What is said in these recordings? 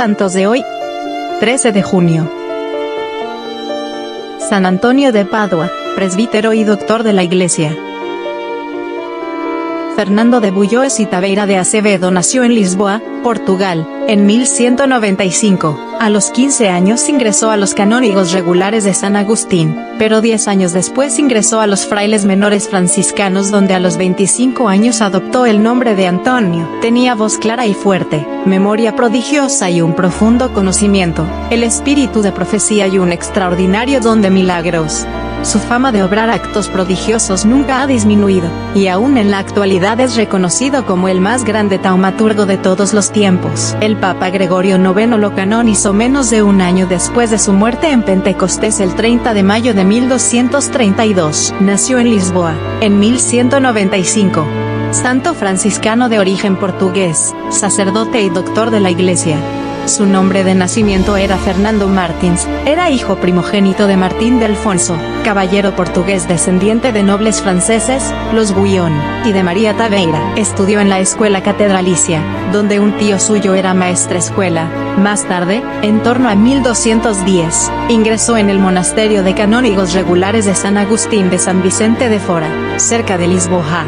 Santos de hoy, 13 de junio. San Antonio de Padua, presbítero y doctor de la Iglesia. Fernando de Bulloes y Taveira de Acevedo nació en Lisboa, Portugal, en 1195. A los 15 años ingresó a los canónigos regulares de San Agustín, pero 10 años después ingresó a los frailes menores franciscanos, donde a los 25 años adoptó el nombre de Antonio. Tenía voz clara y fuerte, memoria prodigiosa y un profundo conocimiento, el espíritu de profecía y un extraordinario don de milagros. Su fama de obrar actos prodigiosos nunca ha disminuido, y aún en la actualidad es reconocido como el más grande taumaturgo de todos los tiempos. El Papa Gregorio IX lo canonizó menos de un año después de su muerte en Pentecostés el 30 de mayo de 1232. Nació en Lisboa, en 1195. Santo franciscano de origen portugués, sacerdote y doctor de la Iglesia. Su nombre de nacimiento era Fernando Martins, era hijo primogénito de Martín de Alfonso, caballero portugués descendiente de nobles franceses, los Guión, y de María Taveira. Estudió en la escuela catedralicia, donde un tío suyo era maestrescuela. Más tarde, en torno a 1210, ingresó en el monasterio de canónigos regulares de San Agustín de San Vicente de Fora, cerca de Lisboa.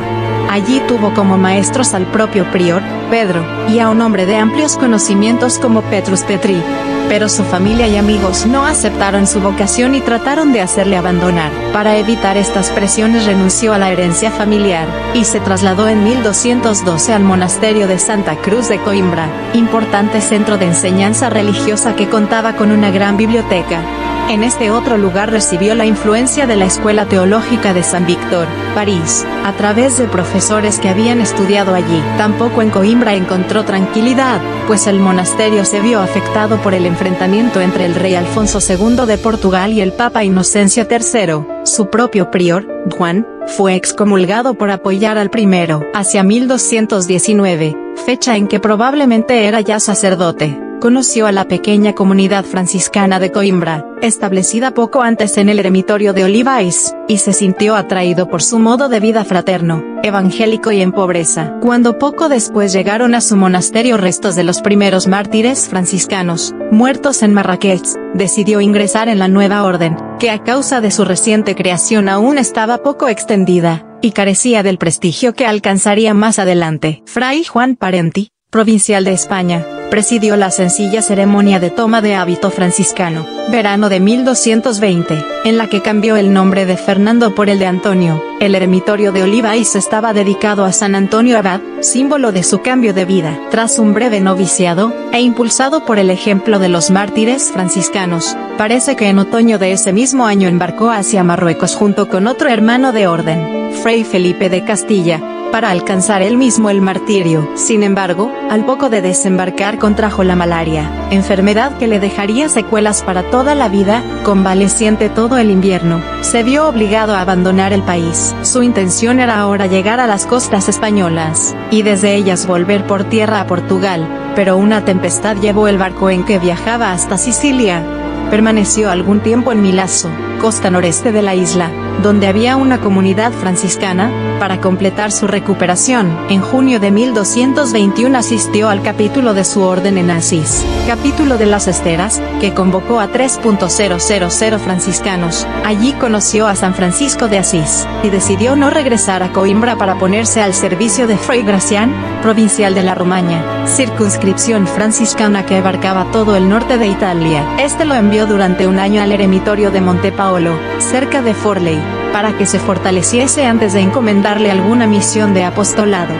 Allí tuvo como maestros al propio prior, Pedro, y a un hombre de amplios conocimientos como Petrus Petri. Pero su familia y amigos no aceptaron su vocación y trataron de hacerle abandonar. Para evitar estas presiones renunció a la herencia familiar, y se trasladó en 1212 al monasterio de Santa Cruz de Coimbra, importante centro de enseñanza religiosa que contaba con una gran biblioteca. En este otro lugar recibió la influencia de la Escuela Teológica de San Víctor, París, a través de profesores que habían estudiado allí. Tampoco en Coimbra encontró tranquilidad, pues el monasterio se vio afectado por el enfrentamiento entre el rey Alfonso II de Portugal y el Papa Inocencio III. Su propio prior, Juan, fue excomulgado por apoyar al primero. Hacia 1219, fecha en que probablemente era ya sacerdote, conoció a la pequeña comunidad franciscana de Coimbra, establecida poco antes en el eremitorio de Olivais, y se sintió atraído por su modo de vida fraterno, evangélico y en pobreza. Cuando poco después llegaron a su monasterio restos de los primeros mártires franciscanos, muertos en Marrakech, decidió ingresar en la nueva orden, que a causa de su reciente creación aún estaba poco extendida, y carecía del prestigio que alcanzaría más adelante. Fray Juan Parenti, provincial de España, presidió la sencilla ceremonia de toma de hábito franciscano, verano de 1220, en la que cambió el nombre de Fernando por el de Antonio. El eremitorio de Olivais estaba dedicado a San Antonio Abad, símbolo de su cambio de vida. Tras un breve noviciado, e impulsado por el ejemplo de los mártires franciscanos, parece que en otoño de ese mismo año embarcó hacia Marruecos junto con otro hermano de orden, Fray Felipe de Castilla, para alcanzar él mismo el martirio. Sin embargo, al poco de desembarcar contrajo la malaria, enfermedad que le dejaría secuelas para toda la vida. Convaleciente todo el invierno, se vio obligado a abandonar el país. Su intención era ahora llegar a las costas españolas, y desde ellas volver por tierra a Portugal, pero una tempestad llevó el barco en que viajaba hasta Sicilia. Permaneció algún tiempo en Milazzo, costa noreste de la isla, donde había una comunidad franciscana, para completar su recuperación. En junio de 1221 asistió al capítulo de su orden en Asís, capítulo de las Esteras, que convocó a 3.000 franciscanos. Allí conoció a San Francisco de Asís, y decidió no regresar a Coimbra para ponerse al servicio de Fray Gracián, provincial de la Romaña, circunscripción franciscana que abarcaba todo el norte de Italia. Este lo envió durante un año al eremitorio de Monte Paolo, cerca de Forley, para que se fortaleciese antes de encomendarle alguna misión de apostolado.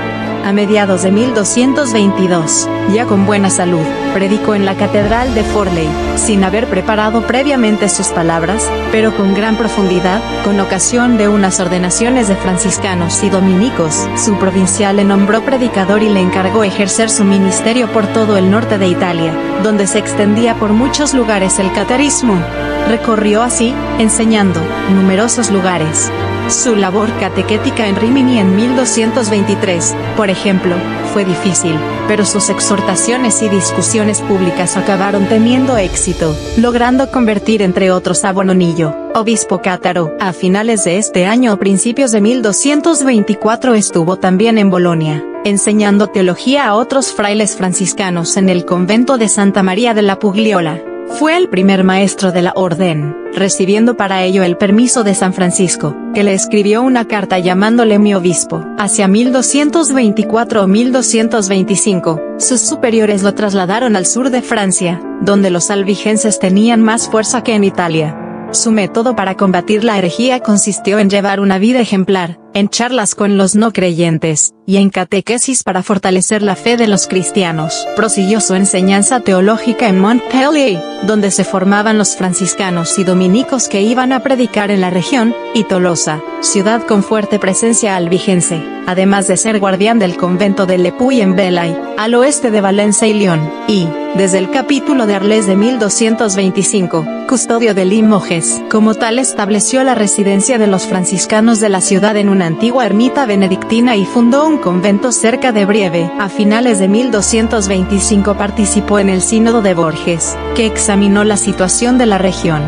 A mediados de 1222, ya con buena salud, predicó en la catedral de Forley, sin haber preparado previamente sus palabras, pero con gran profundidad, con ocasión de unas ordenaciones de franciscanos y dominicos. Su provincial le nombró predicador y le encargó ejercer su ministerio por todo el norte de Italia, donde se extendía por muchos lugares el catecismo. Recorrió así, enseñando, numerosos lugares. Su labor catequética en Rimini en 1223, por ejemplo, fue difícil, pero sus exhortaciones y discusiones públicas acabaron teniendo éxito, logrando convertir entre otros a Bononillo, obispo cátaro. A finales de este año o principios de 1224 estuvo también en Bolonia, enseñando teología a otros frailes franciscanos en el convento de Santa María de la Pugliola. Fue el primer maestro de la orden, recibiendo para ello el permiso de San Francisco, que le escribió una carta llamándole mi obispo. Hacia 1224 o 1225, sus superiores lo trasladaron al sur de Francia, donde los albigenses tenían más fuerza que en Italia. Su método para combatir la herejía consistió en llevar una vida ejemplar, en charlas con los no creyentes, y en catequesis para fortalecer la fe de los cristianos. Prosiguió su enseñanza teológica en Montpellier, donde se formaban los franciscanos y dominicos que iban a predicar en la región, y Tolosa, ciudad con fuerte presencia albigense, además de ser guardián del convento de Le Puy en Belay, al oeste de Valencia y Lyon, y, desde el capítulo de Arles de 1225, custodio de Limoges. Como tal estableció la residencia de los franciscanos de la ciudad en una antigua ermita benedictina y fundó un convento cerca de Brieve. A finales de 1225 participó en el Sínodo de Borges, que examinó la situación de la región.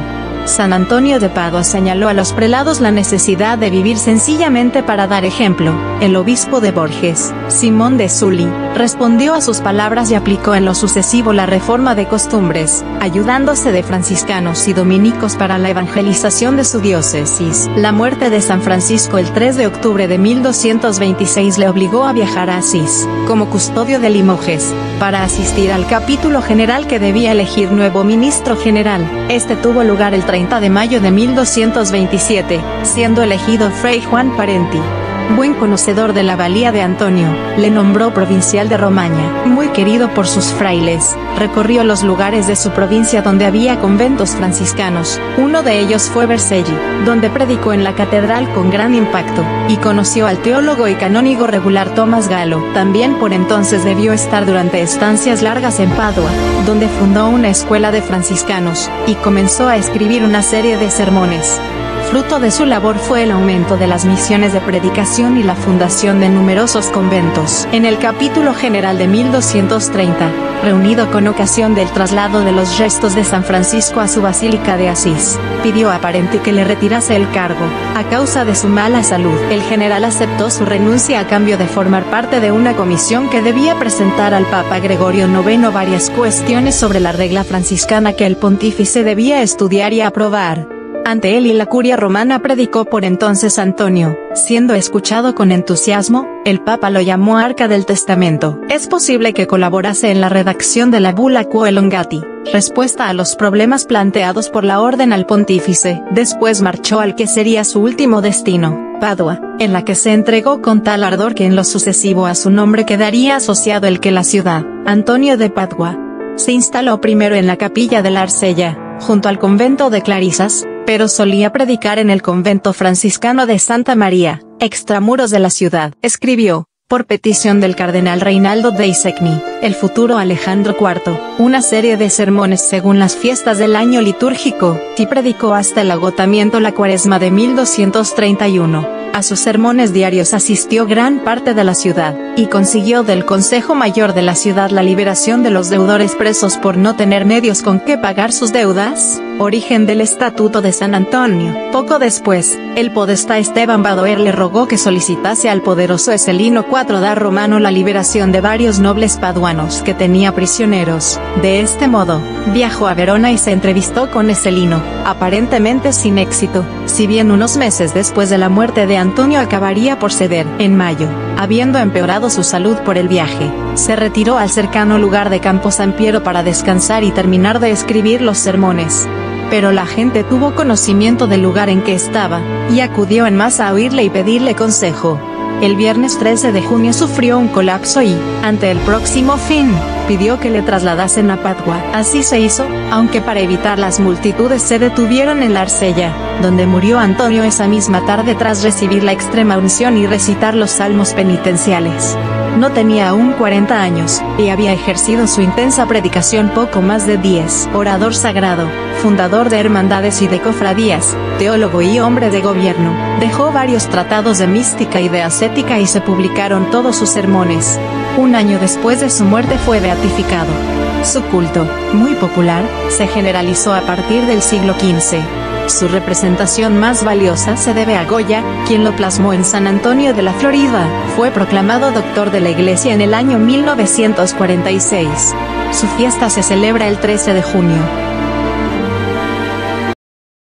San Antonio de Padua señaló a los prelados la necesidad de vivir sencillamente para dar ejemplo. El obispo de Borges, Simón de Sully, respondió a sus palabras y aplicó en lo sucesivo la reforma de costumbres, ayudándose de franciscanos y dominicos para la evangelización de su diócesis. La muerte de San Francisco el 3 de octubre de 1226 le obligó a viajar a Asís, como custodio de Limoges, para asistir al capítulo general que debía elegir nuevo ministro general. Este tuvo lugar el 30 de mayo de 1227, siendo elegido Fray Juan Parenti. Buen conocedor de la valía de Antonio, le nombró provincial de Romaña. Muy querido por sus frailes, recorrió los lugares de su provincia donde había conventos franciscanos. Uno de ellos fue Vercelli, donde predicó en la catedral con gran impacto, y conoció al teólogo y canónigo regular Tomás Galo. También por entonces debió estar durante estancias largas en Padua, donde fundó una escuela de franciscanos, y comenzó a escribir una serie de sermones. Fruto de su labor fue el aumento de las misiones de predicación y la fundación de numerosos conventos. En el capítulo general de 1230, reunido con ocasión del traslado de los restos de San Francisco a su basílica de Asís, pidió a Parenti que le retirase el cargo, a causa de su mala salud. El general aceptó su renuncia a cambio de formar parte de una comisión que debía presentar al Papa Gregorio IX varias cuestiones sobre la regla franciscana que el pontífice debía estudiar y aprobar. Ante él y la curia romana predicó por entonces Antonio, siendo escuchado con entusiasmo. El Papa lo llamó Arca del Testamento. Es posible que colaborase en la redacción de la Bula Quo Elongati, respuesta a los problemas planteados por la orden al pontífice. Después marchó al que sería su último destino, Padua, en la que se entregó con tal ardor que en lo sucesivo a su nombre quedaría asociado el que la ciudad, Antonio de Padua. Se instaló primero en la capilla de la Arcella, junto al convento de Clarisas, pero solía predicar en el convento franciscano de Santa María, extramuros de la ciudad. Escribió, por petición del cardenal Reinaldo de Isecni, el futuro Alejandro IV, una serie de sermones según las fiestas del año litúrgico, y predicó hasta el agotamiento la Cuaresma de 1231. A sus sermones diarios asistió gran parte de la ciudad, y consiguió del Consejo Mayor de la ciudad la liberación de los deudores presos por no tener medios con que pagar sus deudas, origen del Estatuto de San Antonio. Poco después, el podestá Esteban Badoer le rogó que solicitase al poderoso Ecelino IV da Romano la liberación de varios nobles paduanos que tenía prisioneros. De este modo, viajó a Verona y se entrevistó con Ecelino, aparentemente sin éxito, si bien unos meses después de la muerte de Antonio acabaría por ceder. En mayo, habiendo empeorado su salud por el viaje, se retiró al cercano lugar de Campo San Piero para descansar y terminar de escribir los sermones. Pero la gente tuvo conocimiento del lugar en que estaba, y acudió en masa a oírle y pedirle consejo. El viernes 13 de junio sufrió un colapso y, ante el próximo fin, pidió que le trasladasen a Padua. Así se hizo, aunque para evitar las multitudes se detuvieron en la Arcella, donde murió Antonio esa misma tarde tras recibir la extrema unción y recitar los salmos penitenciales. No tenía aún 40 años, y había ejercido su intensa predicación poco más de 10. Orador sagrado, fundador de hermandades y de cofradías, teólogo y hombre de gobierno, dejó varios tratados de mística y de ascética y se publicaron todos sus sermones. Un año después de su muerte fue beatificado. Su culto, muy popular, se generalizó a partir del siglo XV. Su representación más valiosa se debe a Goya, quien lo plasmó en San Antonio de la Florida. Fue proclamado doctor de la Iglesia en el año 1946. Su fiesta se celebra el 13 de junio.